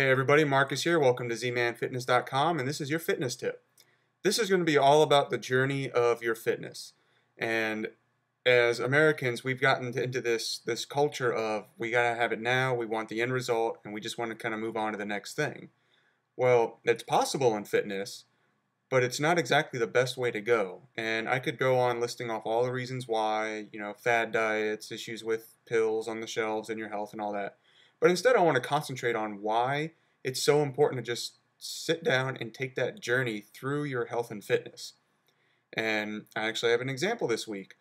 Hey everybody, Marcus here. Welcome to zmanfitness.com, and this is your fitness tip. This is going to be all about the journey of your fitness. And as Americans, we've gotten into this culture of we got to have it now, we want the end result, and we just want to kind of move on to the next thing. Well, it's possible in fitness, but it's not exactly the best way to go. And I could go on listing off all the reasons why, fad diets, issues with pills on the shelves and your health and all that. But instead, I want to concentrate on why it's so important to just sit down and take that journey through your health and fitness. And I actually have an example this week.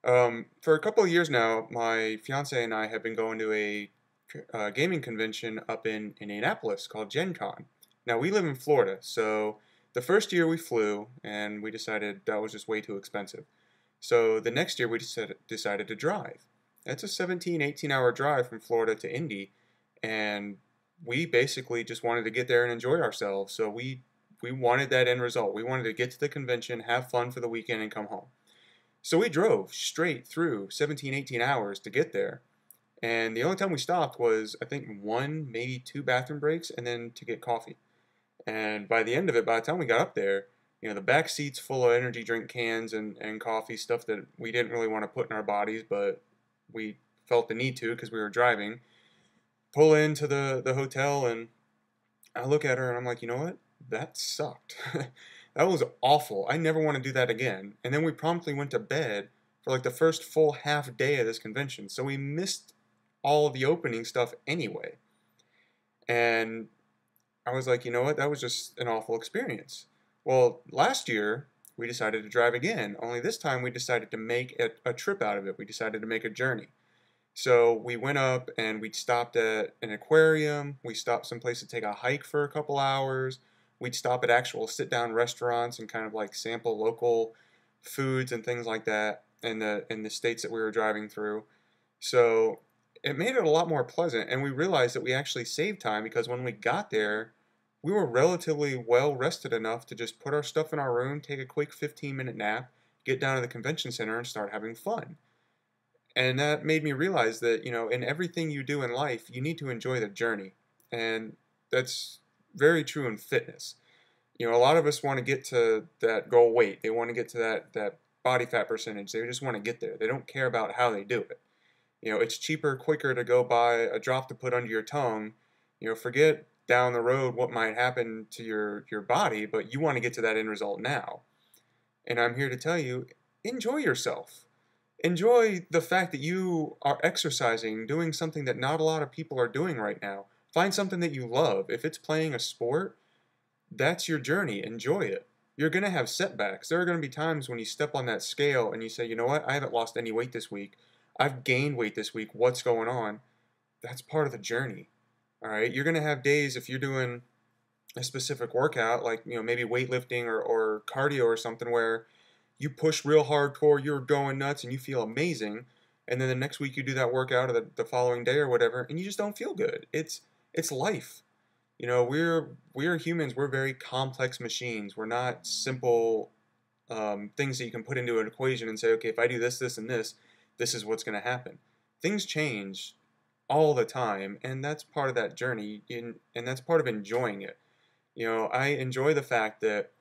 For a couple of years now, my fiance and I have been going to a gaming convention up in Indianapolis called Gen Con. Now, we live in Florida, so the first year we flew, and we decided that was just way too expensive. So the next year we decided to drive. That's a 17, 18-hour drive from Florida to Indy, and we basically just wanted to get there and enjoy ourselves. So we wanted that end result. We wanted to get to the convention, have fun for the weekend, and come home. So we drove straight through 17, 18 hours to get there. And the only time we stopped was, I think, one, maybe two bathroom breaks, and then to get coffee. And by the end of it, by the time we got up there, the back seat's full of energy drink cans and coffee, stuff that we didn't really want to put in our bodies, but we felt the need to because we were driving. Pull into the hotel, and I look at her, and I'm like, you know what? That sucked. That was awful. I never want to do that again. And then we promptly went to bed for like the first full half day of this convention. So we missed all of the opening stuff anyway. And I was like, you know what? That was just an awful experience. Well, last year, we decided to drive again. Only this time, we decided to make a trip out of it. We decided to make a journey. So we went up and we stopped at an aquarium. We stopped someplace to take a hike for a couple hours. We'd stop at actual sit-down restaurants and kind of like sample local foods and things like that in the states that we were driving through. So it made it a lot more pleasant, and we realized that we actually saved time because when we got there, we were relatively well rested enough to just put our stuff in our room, take a quick 15-minute nap, get down to the convention center, and start having fun. And that made me realize that, in everything you do in life, you need to enjoy the journey. And that's very true in fitness. A lot of us want to get to that goal weight. They want to get to that body fat percentage. They just want to get there. They don't care about how they do it. It's cheaper, quicker to go buy a drop to put under your tongue. Forget down the road what might happen to your body, but you want to get to that end result now. And I'm here to tell you, enjoy yourself. Enjoy the fact that you are exercising, doing something that not a lot of people are doing right now. Find something that you love. If it's playing a sport, that's your journey. Enjoy it. You're going to have setbacks. There are going to be times when you step on that scale and you say, you know what, I haven't lost any weight this week. I've gained weight this week. What's going on? That's part of the journey. All right. You're going to have days if you're doing a specific workout, like, maybe weightlifting or cardio or something where you push real hardcore, you're going nuts, and you feel amazing. And then the next week you do that workout or the following day or whatever, and you just don't feel good. It's life. We're humans. We're very complex machines. We're not simple things that you can put into an equation and say, okay, if I do this, this, and this is what's going to happen. Things change all the time, and that's part of that journey, and that's part of enjoying it. I enjoy the fact that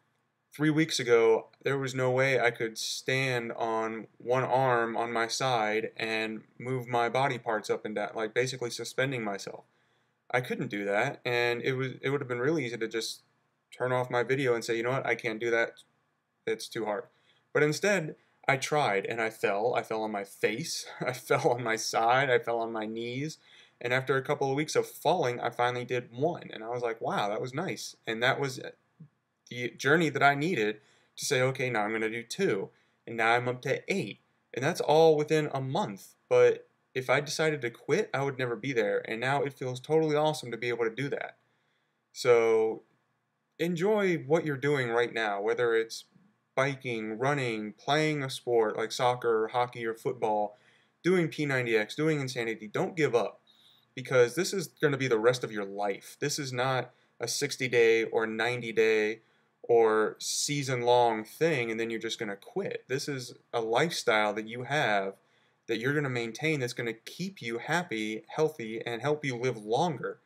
3 weeks ago, there was no way I could stand on one arm on my side and move my body parts up and down, like basically suspending myself. I couldn't do that, and it would have been really easy to just turn off my video and say, you know what, I can't do that. It's too hard. But instead, I tried, and I fell. I fell on my face. I fell on my side. I fell on my knees. And after a couple of weeks of falling, I finally did one. And I was like, wow, that was nice. And that was the journey that I needed to say, okay, now I'm going to do 2. And now I'm up to 8. And that's all within a month. But if I decided to quit, I would never be there. And now it feels totally awesome to be able to do that. So enjoy what you're doing right now, whether it's biking, running, playing a sport like soccer, hockey, or football, doing P90X, doing Insanity. Don't give up, because this is going to be the rest of your life. This is not a 60-day or 90-day or season-long thing and then you're just going to quit. This is a lifestyle that you have that you're going to maintain that's going to keep you happy, healthy, and help you live longer.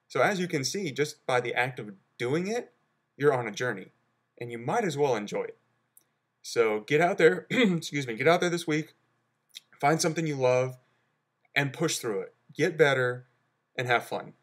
So as you can see, just by the act of doing it, you're on a journey, and you might as well enjoy it. So get out there, excuse me, get out there this week, find something you love, and push through it. Get better, and have fun.